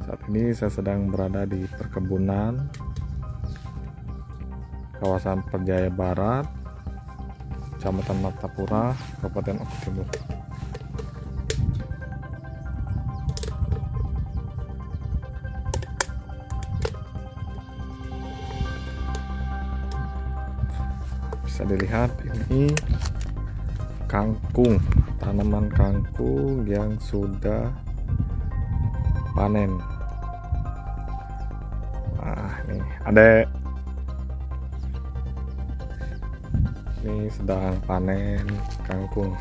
Saat ini saya sedang berada di perkebunan kawasan Perjaya Barat, Kecamatan Martapura, Kabupaten Oku Timur. Bisa dilihat ini kangkung, tanaman kangkung yang sudah panen. Nah, nih ada, ini sedang panen kangkung.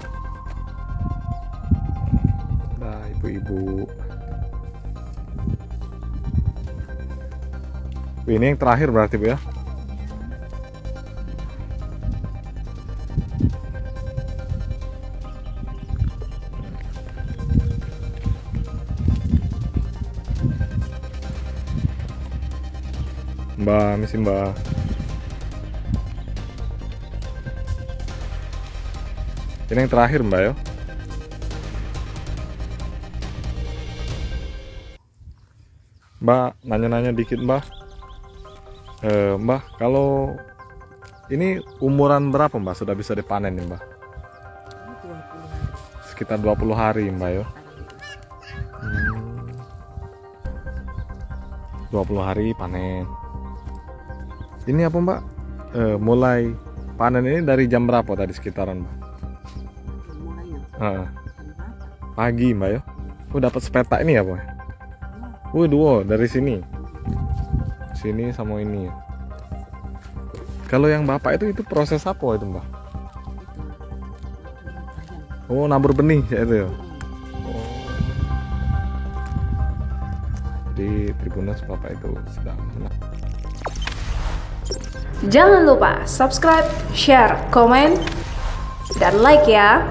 Nah, ibu-ibu. Ini yang terakhir berarti, Bu, ya? Mbak, misi Mbak. Ini yang terakhir, Mbak, ya. Mbak, nanya-nanya dikit, Mbak. Mbak, kalau ini umuran berapa, Mbak, sudah bisa dipanen nih, Mbak? 20 Sekitar 20 hari, Mbak, ya. 20 hari panen. Ini apa, Mbak? Mulai panen ini dari jam berapa tadi sekitaran, Mbak? mulainya Heeh. jam berapa? Pagi, Mbak, ya. Oh, dapat sepeta ini ya, Pak? Dua dari sini. Sini sama ini. Kalau yang Bapak itu proses apa itu, Mbak? Oh, nabur benih ya itu ya. Oh. Jadi Tribuners Bapak itu sedang Jangan lupa subscribe, share, komen, dan like ya.